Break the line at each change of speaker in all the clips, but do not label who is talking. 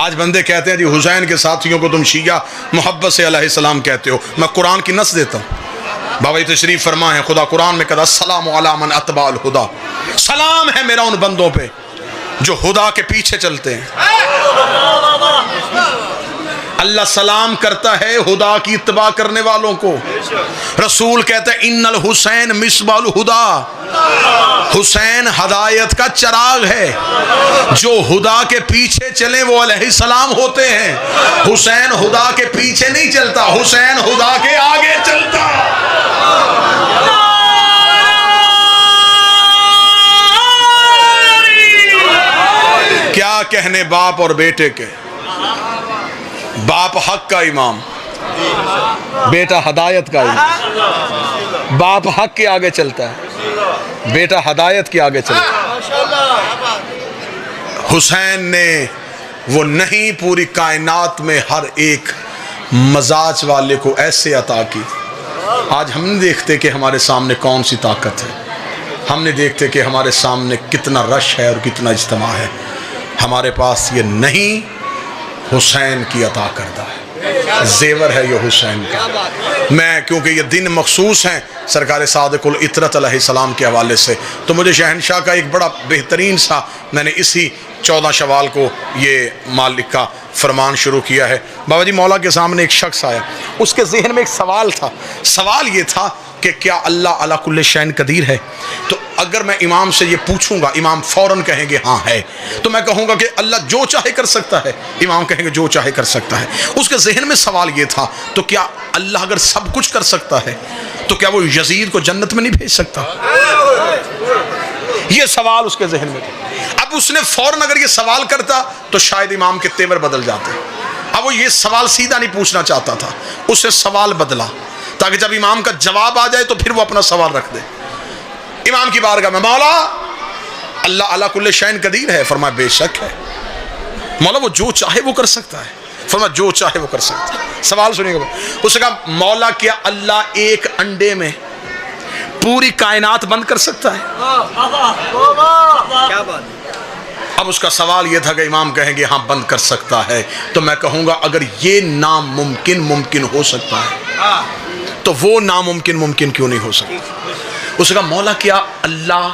آج بندے کہتے ہیں جی حسین کے ساتھیوں کو تم شیعہ محبت سے علیہ السلام کہتے ہو. میں قرآن کی نص دیتا ہوں. بابا یہ تشریف فرما ہے خدا قرآن میں کہتا السلام علی من اتبع الہدا. سلام ہے میرا ان بندوں پہ جو خدا کے پیچھے چلتے ہیں. اللہ سلام کرتا ہے خدا کی اتباع کرنے والوں کو. رسول کہتا ہے ان الحسین مصباح الہدا. حسین ہدایت کا چراغ ہے. جو خدا کے پیچھے چلیں وہ علیہ السلام ہوتے ہیں. حسین خدا کے پیچھے نہیں چلتا, حسین خدا کے آگے چلتا. کیا کہنے باپ اور بیٹے کے. باپ حق کا امام, بیٹا ہدایت کا امام. باپ حق کے آگے چلتا ہے, بیٹا ہدایت کے آگے چلتا ہے. حسین نے وہ نہیں پوری کائنات میں ہر ایک مزاج والے کو ایسے عطا کی. آج ہم نہیں دیکھتے کہ ہمارے سامنے کون سی طاقت ہے, ہم نہیں دیکھتے کہ ہمارے سامنے کتنا رش ہے اور کتنا اجتماع ہے. ہمارے پاس یہ نہیں حسین کی عطا کردہ ہے, زیور ہے یہ حسین کا. میں کیونکہ یہ دن مخصوص ہیں سرکار صادق العطرت علیہ السلام کے حوالے سے, تو مجھے شہنشاہ کا ایک بڑا بہترین سا, میں نے اسی 14 شوال کو یہ مالک کا فرمان شروع کیا ہے. بابا جی مولا کے سامنے ایک شخص آیا, اس کے ذہن میں ایک سوال تھا. سوال یہ تھا کہ کیا اللہ علی کل شیء قدیر ہے؟ تو اگر میں امام سے یہ پوچھوں گا, امام فوراً کہیں گے ہاں ہے, تو میں کہوں گا کہ اللہ جو چاہے کر سکتا ہے. امام کہیں گے جو چاہے کر سکتا ہے. اس کے ذہن میں سوال یہ تھا, تو کیا اللہ اگر سب کچھ کر سکتا ہے تو کیا وہ یزید کو جنت میں نہیں بھیج سکتا؟ یہ سوال اس کے ذہن میں تھا. اب اس نے فوراً اگر یہ سوال کرتا تو شاید امام کے تیور بدل جاتے. اب وہ یہ سوال سیدھا نہیں پوچھنا چاہتا تھا, اس نے سوال بدلا تاکہ جب امام کا جواب آ جائے تو پھر وہ اپنا سوال رکھ دے. امام کی بارگاہ میں مولا اللہ علی کل شیء قدیر ہے. فرمایا بے شک ہے. مولا وہ جو چاہے وہ کر سکتا ہے. فرمایا جو چاہے وہ کر سکتا ہے. سوال سنیے گا. اس نے کہا مولا کیا اللہ ایک انڈے میں پوری کائنات بند کر سکتا ہے؟ کیا بات. اب اس کا سوال یہ تھا کہ امام کہیں گے ہاں بند کر سکتا ہے, تو میں کہوں گا اگر یہ ناممکن ممکن ہو سکتا ہے تو وہ ناممکن ممکن کیوں نہیں ہو سکتا؟ اس نے کہا مولا کیا اللہ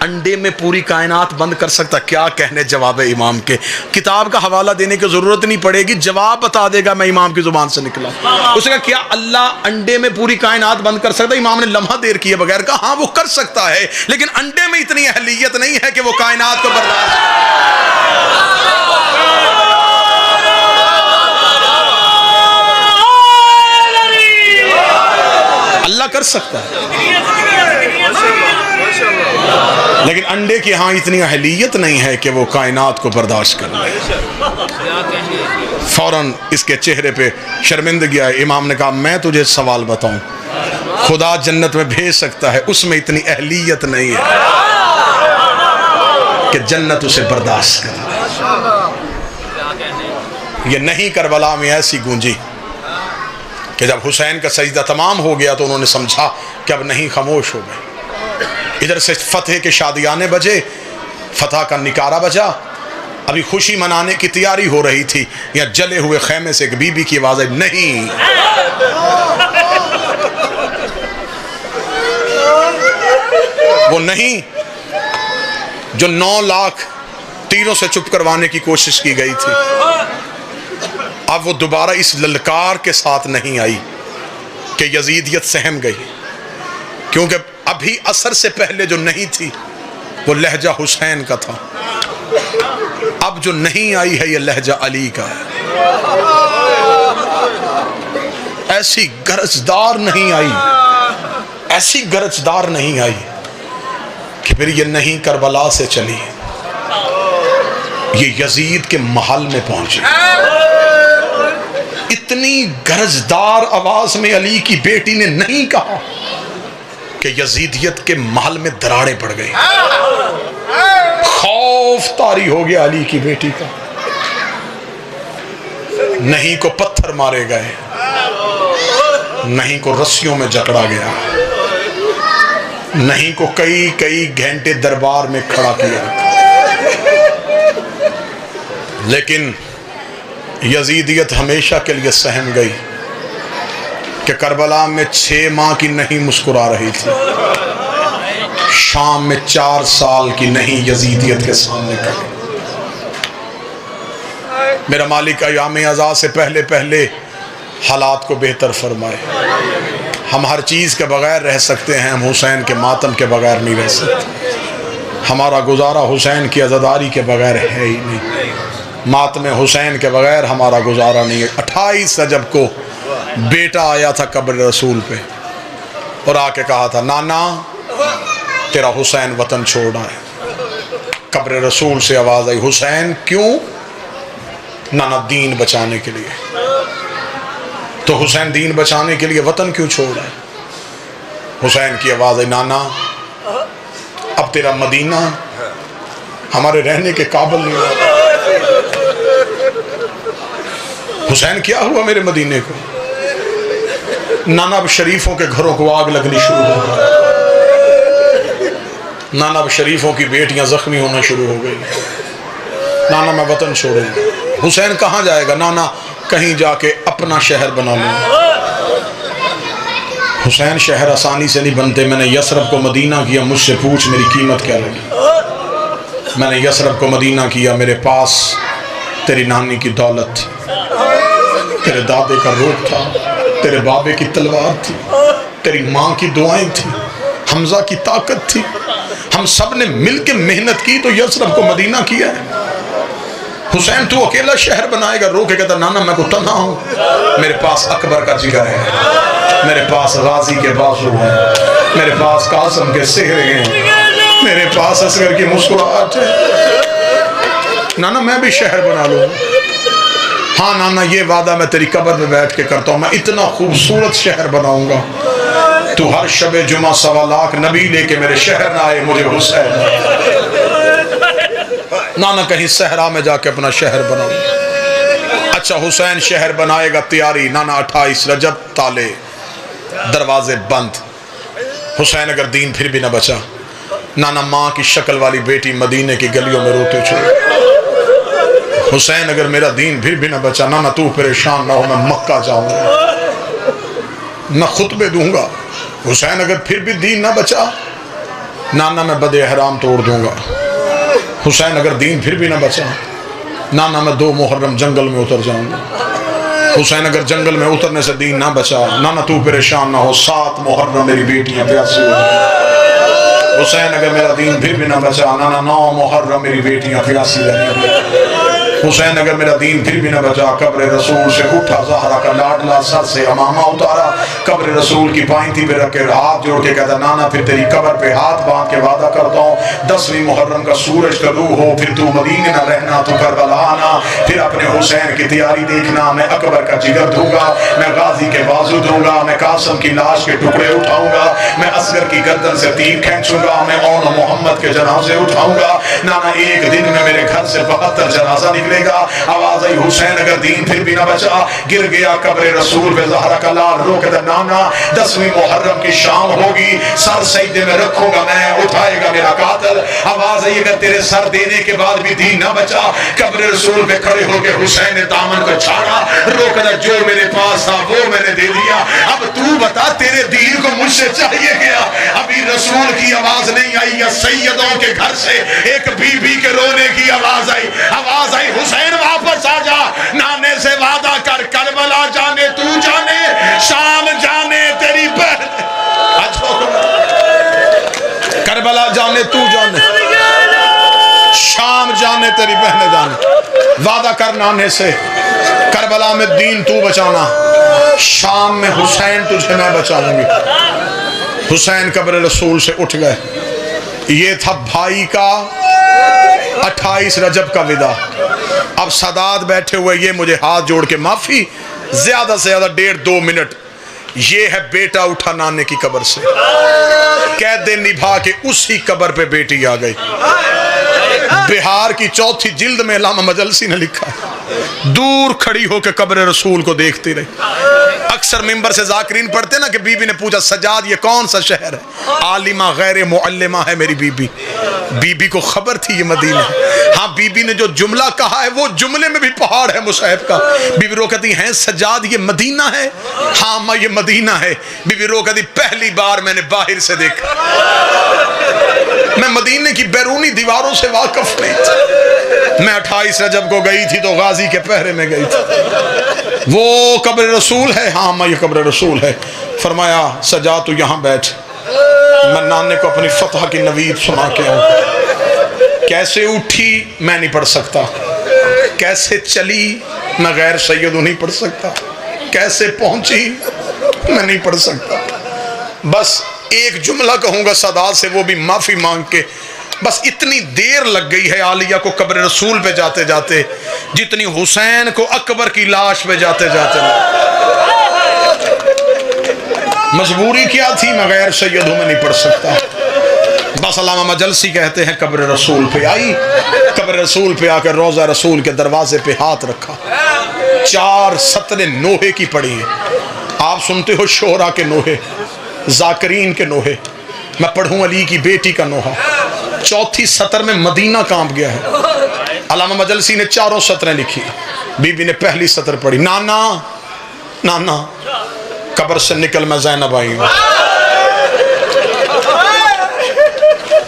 انڈے میں پوری کائنات بند کر سکتا؟ کیا کہنے جواب امام کے. کتاب کا حوالہ دینے کی ضرورت نہیں پڑے گی, جواب بتا دے گا, میں امام کی زبان سے نکلا. اس نے کہا کیا اللہ انڈے میں پوری کائنات بند کر سکتا؟ امام نے لمحہ دیر کیے بغیر کہا ہاں وہ کر سکتا ہے, لیکن انڈے میں اتنی اہلیت نہیں ہے کہ وہ کائنات کو برداشت. اللہ کر سکتا ہے لیکن انڈے کی ہاں اتنی اہلیت نہیں ہے کہ وہ کائنات کو برداشت کر لے. فوراً اس کے چہرے پہ شرمندگی آئی. امام نے کہا میں تجھے سوال بتاؤں, خدا جنت میں بھیج سکتا ہے, اس میں اتنی اہلیت نہیں ہے کہ جنت اسے برداشت کر لے. یہ نہیں کربلا میں ایسی گونجی کہ جب حسین کا سجدہ تمام ہو گیا تو انہوں نے سمجھا کہ اب نہیں, خاموش ہو گئے. ادھر سے فتح کے شادیانے بجے, فتح کا نکارہ بجا, ابھی خوشی منانے کی تیاری ہو رہی تھی. یا جلے ہوئے خیمے سے ایک بی بی کی آواز آئی, نہیں وہ نہیں جو 9 لاکھ تیروں سے چپ کروانے کی کوشش کی گئی تھی, اب وہ دوبارہ اس للکار کے ساتھ نہیں آئی کہ یزیدیت سہم گئی, کیونکہ ابھی عصر سے پہلے جو نہیں تھی وہ لہجہ حسین کا تھا. اب جو نہیں آئی ہے یہ لہجہ علی کا ہے. ایسی گرجدار نہیں آئی, ایسی گرجدار نہیں آئی کہ پھر یہ نہیں کربلا سے چلی, یہ یزید کے محل میں پہنچی. اتنی گرجدار آواز میں علی کی بیٹی نے نہیں کہا کہ یزیدیت کے محل میں دراڑیں پڑ گئی. خوف طاری ہو گیا علی کی بیٹی کا. نہیں کو پتھر مارے گئے, نہیں کو رسیوں میں جکڑا گیا, نہیں کو کئی گھنٹے دربار میں کھڑا کیا. لیکن یزیدیت ہمیشہ کے لیے سہم گئی کہ کربلا میں 6 ماہ کی نہیں مسکرا رہی تھی، شام میں 4 سال کی نہیں یزیدیت کے سامنے کہی۔ میرا مالک ایام عزا سے پہلے پہلے حالات کو بہتر فرمائے۔ ہم ہر چیز کے بغیر رہ سکتے ہیں، ہم حسین کے ماتم کے بغیر نہیں رہ سکتے۔ ہمارا گزارا حسین کی عزاداری کے بغیر ہے ہی نہیں، ماتم حسین کے بغیر ہمارا گزارا نہیں ہے۔ 28 رجب کو بیٹا آیا تھا قبر رسول پہ اور آ کے کہا تھا نانا تیرا حسین وطن چھوڑا ہے۔ قبر رسول سے آواز آئی حسین کیوں؟ نانا دین بچانے کے لیے۔ تو حسین دین بچانے کے لیے وطن کیوں چھوڑا ہے؟ حسین کی آواز آئی نانا اب تیرا مدینہ ہمارے رہنے کے قابل نہیں ہوا۔ حسین کیا ہوا میرے مدینے کو؟ نانا اب شریفوں کے گھروں کو آگ لگنی شروع ہو گئی، نانا اب شریفوں کی بیٹیاں زخمی ہونا شروع ہو گئی، نانا میں وطن چھوڑوں گا۔ حسین کہاں جائے گا؟ نانا کہیں جا کے اپنا شہر بنا لوں۔ حسین شہر آسانی سے نہیں بنتے، میں نے یثرب کو مدینہ کیا، مجھ سے پوچھ میری قیمت کیا لگی۔ میں نے یثرب کو مدینہ کیا، میرے پاس تیری نانی کی دولت تھی، تیرے دادے کا روپ تھا، تیرے بابے کی تلوار تھی، تیری ماں کی دعائیں تھی، حمزہ کی طاقت تھی، ہم سب نے مل کے محنت کی تو یثرب کو مدینہ کیا ہے۔ حسین تو اکیلا شہر بنائے گا؟ رو کے کہتا نانا میں کو تنہا ہوں، میرے پاس اکبر کا جگر ہے، میرے پاس غازی کے بازو ہیں، میرے پاس قاسم کے سہرے ہیں، میرے پاس اصغر کی مسکراہٹ ہے، نانا میں بھی شہر بنا لوں۔ ہاں نانا یہ وعدہ میں تیری قبر میں بیٹھ کے کرتا ہوں، میں اتنا خوبصورت شہر بناؤں گا تو ہر شب جمعہ 1.25 لاکھ نبی لے کے میرے شہر نہ آئے مجھے حسین۔ نانا کہیں صحرا میں جا کے اپنا شہر بناؤں۔ اچھا حسین شہر بنائے گا، تیاری نانا 28 رجب تالے دروازے بند۔ حسین اگر دین پھر بھی نہ بچا، نانا ماں کی شکل والی بیٹی مدینے کی گلیوں میں روتے چھوڑے۔ حسین اگر میرا دین پھر بھی نہ بچا، نانا تو پریشان نہ ہو، میں مکہ جاؤں گا، میں خطبے دوں گا۔ حسین اگر پھر بھی دین نہ بچا، نانا میں بد احرام توڑ دوں گا۔ حسین اگر دین پھر بھی نہ بچا، نانا میں 2 محرم جنگل میں اتر جاؤں گا۔ حسین اگر جنگل میں اترنے سے دین نہ بچا، نانا تو پریشان نہ ہو، 7 محرم میری بیٹیاں پیاسی ہو جائیں۔ حسین اگر میرا دین پھر بھی نہ بچا، نانا 9 محرم میری بیٹیاں پیاسی رہیں گی۔ حسین اگر میرا دین پھر بھی نہ بچا، قبر رسول سے اٹھا زہرا کا لاڈلا، سر سے امامہ اتارا، قبر رسول کی پائنتی پہ رکھ کے ہاتھ جوڑ کے کہتا نانا پھر تیری قبر پہ ہاتھ باندھ کے وعدہ کرتا ہوں 10ویں محرم کا سورج طلوع ہو، پھر تو مدینے نہ رہنا، تو کربلا آنا، پھر اپنے حسین کی تیاری دیکھنا، میں اکبر کا جگر دوں گا، میں غازی کے بازو دوں گا، میں قاسم کی لاش کے ٹکڑے اٹھاؤں گا، میں اصغر کی گردن سے تیر کھینچوں گا، میں اون محمد کے جنازے اٹھاؤں گا۔ نانا ایک دن میں میرے گھر سے 72 جنازہ نکلے گا۔ آواز آئی حسین اگر دین پھر بھی نہ بچا، گر گیا قبر رسول پہ زہرا کا لال، رو کے نانا 10ویں محرم کی شام ہوگی، سر سجدے میں رکھوں گا میں، اٹھائے گا میرا قاتل۔ آواز آئی اگر تیرے سر دینے کے بعد بھی دین نہ بچا، قبر رسول پہ کھڑے ہو کے حسین نے دامن کو چھاڑا، رو کے جو میرے پاس تھا وہ میں نے دے دیا، اب تو بتا تیرے دین کو مجھ سے چاہیے گیا۔ ابھی رسول کی آواز نہیں آئی، یا سیدوں کے گھر سے ایک بی بی کے رونے کی آواز آئی، آواز آئی حسین واپس آ جا، نانے سے وعدہ کر، کربلا جانے تو جانے، شام جانے تیری بہن، کربلا جانے تو جانے، شام جانے تیری بہن جانے۔ وعدہ کر نانے سے، کربلا میں دین تو بچانا، شام میں حسین تجھے میں بچاؤں گی۔ حسین قبر رسول سے اٹھ گئے۔ یہ تھا بھائی کا 28 رجب کا وداع۔ اب سادات بیٹھے ہوئے، یہ مجھے ہاتھ جوڑ کے معافی، زیادہ سے زیادہ 1.5-2 منٹ، یہ ہے بیٹا اٹھا نانے کی قبر سے، قید نبھا کے اسی قبر پہ بیٹی آ گئی۔ بہار کی 4تھی جلد میں علامہ مجلسی نے لکھا، دور کھڑی ہو کے قبر رسول کو دیکھتی رہی، اکثر ممبر سے ذاکرین پڑھتے نا کہ بی بی نے پوچھا سجاد یہ کون سا شہر ہے؟ عالمہ غیر معلمہ ہے میری بی بی۔ بی بی کو خبر تھی یہ مدینہ ہے۔ ہاں بی بی نے جو جملہ کہا ہے وہ جملے میں بھی پہاڑ ہے مصحف کا۔ بی بی رو کہتی ہیں سجاد یہ مدینہ ہے؟ ہاں اماں یہ مدینہ ہے۔ بی بی رو کہتی پہلی بار میں نے باہر سے دیکھا، میں مدینے کی بیرونی دیواروں سے واقف نہیں تھا۔ میں 28 رجب کو گئی تھی تو غازی کے پہرے میں گئی تھی۔ وہ قبر رسول ہے؟ ہاں اماں یہ قبر رسول ہے۔ فرمایا سجاد تو یہاں بیٹھ، میں نانے کو اپنی فتح کی نوید سنا کے آؤں۔ کیسے اٹھی میں نہیں پڑھ سکتا، کیسے چلی میں غیر سیدوں نہیں پڑھ سکتا، کیسے پہنچی میں نہیں پڑھ سکتا۔ بس ایک جملہ کہوں گا سادات سے، وہ بھی معافی مانگ کے، بس اتنی دیر لگ گئی ہے عالیہ کو قبر رسول پہ جاتے جاتے جتنی حسین کو اکبر کی لاش پہ جاتے جاتے۔ مجبوری کیا تھی؟ میں غیر سیدوں میں نہیں پڑھ سکتا۔ بس علامہ مجلسی کہتے ہیں قبر رسول پہ آئی، قبر رسول پہ آ کر روضہ رسول کے دروازے پہ ہاتھ رکھا، 4 سطریں نوحے کی پڑھی ہیں۔ آپ سنتے ہو شعراء کے نوحے، ذاکرین کے نوحے، میں پڑھوں علی کی بیٹی کا نوحہ۔ 4تھی سطر میں مدینہ کانپ گیا ہے۔ علامہ مجلسی نے 4 سطریں لکھی۔ بی بی نے پہلی سطر پڑھی، نانا نانا قبر سے نکل میں زینب آئی ہوں۔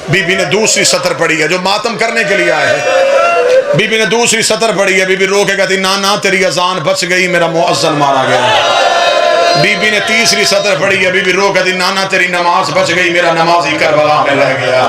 بی بی نے دوسری سطر پڑھی ہے، جو ماتم کرنے کے لیے آئے ہیں۔ بی بی نے دوسری سطر پڑھی ہے، بی بی رو کے کہتی نانا تیری اذان بچ گئی، میرا مؤذن مارا گیا۔ بی بی نے تیسری سطر پڑھی ہے، بی بی رو کہتی نانا تیری نماز بچ گئی، میرا نمازی کربلا میں رہ گیا۔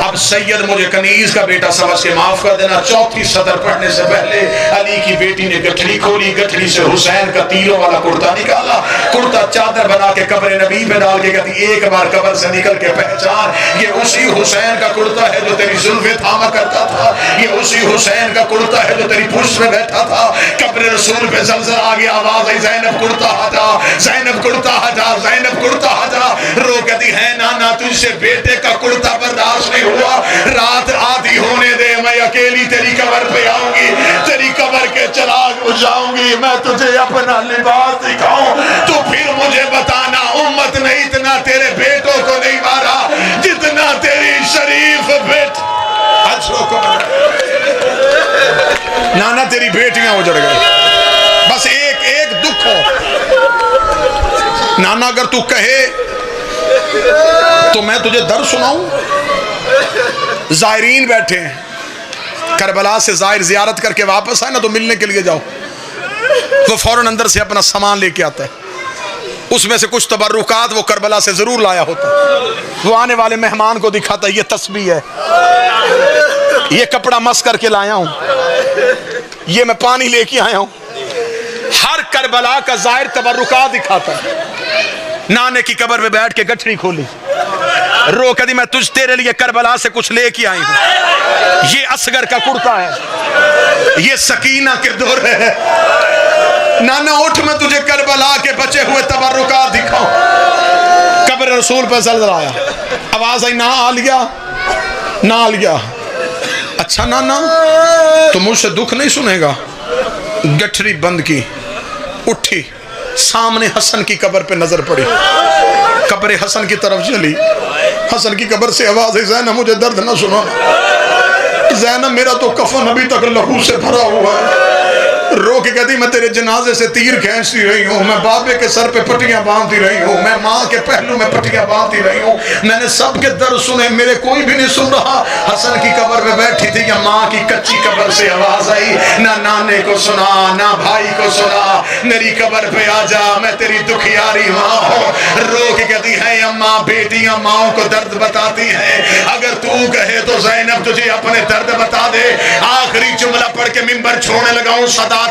اب سید مجھے کنیز کا بیٹا سمجھ کے معاف کر دینا۔ 4تھی سطر پڑھنے سے پہلے علی کی بیٹی نے گٹھڑی کھولی، گٹھڑی سے حسین کا تیلوں والا کرتا نکالا، کرتا چادر بنا کے قبر نبی پہ ڈال کے کہتی ایک بار قبر سے نکل کے پہچان، یہ اسی حسین کا کرتا ہے جو تیری زلفیں تھاما کرتا تھا، یہ اسی حسین کا کرتا ہے جو تیری پشت میں بیٹھا تھا۔ قبر رسول پہ زلزلہ آ گیا، آواز آئی زینب کرتا ہٹا، زینب کرتا ہٹا، زینب کرتا ہٹا۔ رو کہتی ہے نانا تجھ سے بیٹے کا کرتا برداشت نہیں ہوا، رات آدھی ہونے دے، میں اکیلی تیری قبر پہ آؤں گی، تیری قبر کے چراغ بجھاؤں گی، میں تجھے اپنا لباس دکھاؤں، تو پھر مجھے بتانا امت نے اتنا تیرے بیٹوں کو نہیں مارا جتنا تیری شریف بیٹ۔ نانا تیری بیٹیاں اجڑ گئی، بس ایک دکھ ہو نانا، اگر تو کہے تو میں تجھے در سناؤں۔ زائرین بیٹھے ہیں، کربلا سے زائر زیارت کر کے واپس آئے نا تو ملنے کے لیے جاؤ، وہ فوراً اندر سے اپنا سامان لے کے آتا ہے، اس میں سے کچھ تبرکات وہ کربلا سے ضرور لایا ہوتا ہے، وہ آنے والے مہمان کو دکھاتا ہے یہ تسبیح ہے، یہ کپڑا مس کر کے لایا ہوں، یہ میں پانی لے کے آیا ہوں۔ ہر کربلا کا زائر تبرکات دکھاتا ہے۔ نانے کی قبر پہ بیٹھ کے گٹھڑی کھولی، رو کہتی میں تیرے لیے کربلا سے کچھ لے کے آئی ہوں، یہ اصغر کا کرتا ہے، یہ سکینہ کے دور ہے، نانا اٹھ میں تجھے کربلا کے بچے ہوئے تبرکات دکھاؤں۔ قبر رسول پہ زلزلہ آیا، آواز آئی نا عالیہ نا عالیہ، اچھا نانا تو مجھ سے دکھ نہیں سنے گا؟ گٹھڑی بند کی، اٹھی، سامنے حسن کی قبر پہ نظر پڑی، قبر حسن کی طرف چلی، حسن کی قبر سے آواز ہے زینب مجھے درد نہ سنا، زینب میرا تو کفن ابھی تک لہو سے بھرا ہوا ہے۔ رو کے کہتی میں تیرے جنازے سے تیر کھینچتی رہی ہوں، میں بابے کے سر پہ پٹیاں باندھتی رہی ہوں، میں ماں کے پہلو میں پٹیاں باندھتی رہی ہوں، میں نے سب کے درد سنے، میرے کوئی بھی نہیں سن رہا۔ حسن کی قبر پہ بیٹھی تھی، یا ماں کی کچی قبر سے آواز آئی، نہ نانے کو سنا نہ بھائی کو سنا، میری قبر پہ آ جا، میں تیری دکھیاری ماں ہوں۔ رو کے کہتی ہے اماں بیٹیاں ماؤں کو درد بتاتی ہیں، اگر تو کہے تو زینب تجھے اپنے درد بتا دے۔ آخری جملہ پڑھ کے منبر چھوڑنے لگا ہوں،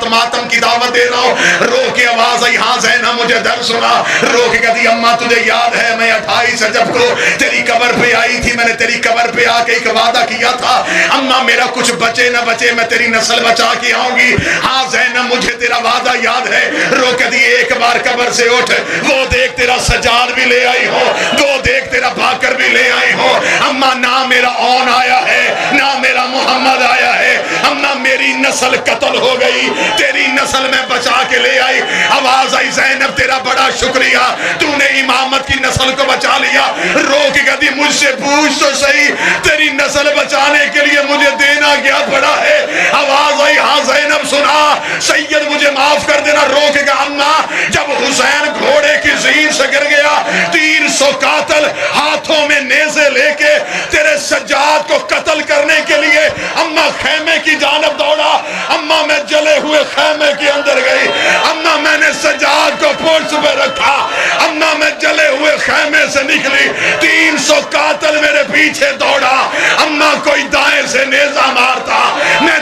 ماتم کی دعوت دے رہا ہوں۔ رو کے آواز آئی ہاں زینب مجھے درد سنا۔ رو کے کہتی اماں تجھے یاد ہے میں 28 رجب کو تیری قبر پہ آئی تھی، میں نے تیری قبر پہ آ کے ایک وعدہ کیا تھا اماں میرا کچھ بچے نہ بچے میں تیری نسل بچا کے آؤں گی۔ ہاں زینب مجھے تیرا وعدہ یاد ہے۔ رو کہتی ایک بار قبر سے اٹھ، وہ دیکھ تیرا سجاد بھی لے آئی ہو، وہ دیکھ تیرا باکر بھی لے آئی ہو۔ اماں نہ میرا اون آیا ہے نہ میرا محمد آیا ہے، اماں میری نسل قتل ہو گئی، تیری
نسل میں بچا کے لے آئی. آواز آئی زینب تیرا بڑا شکریہ, تو نے امامت کی نسل کو بچا لیا. روک گدی مجھ سے پوچھ تو صحیح, تیری نسل بچانے کے لیے مجھے دینا کیا پڑا ہے؟ آواز آئی ہاں زینب سنا, سید مجھے معاف کر دینا. روک گا اماں, جب حسین گھوڑے کی زین سے گر گیا 300 قاتل ہاتھوں میں نیزے لے کے تیرے سجاد کو قتل کرنے کے لیے اماں خیمے کی جانب دوڑا. اماں میں جلے ہوئے خیمے کے اندر گئی. اماں میں نے سجاد کو پورس پہ رکھا. اماں میں جلے ہوئے خیمے سے نکلی, 300 قاتل میرے پیچھے دوڑا. اماں کوئی دائیں سے نیزہ مارتا, میں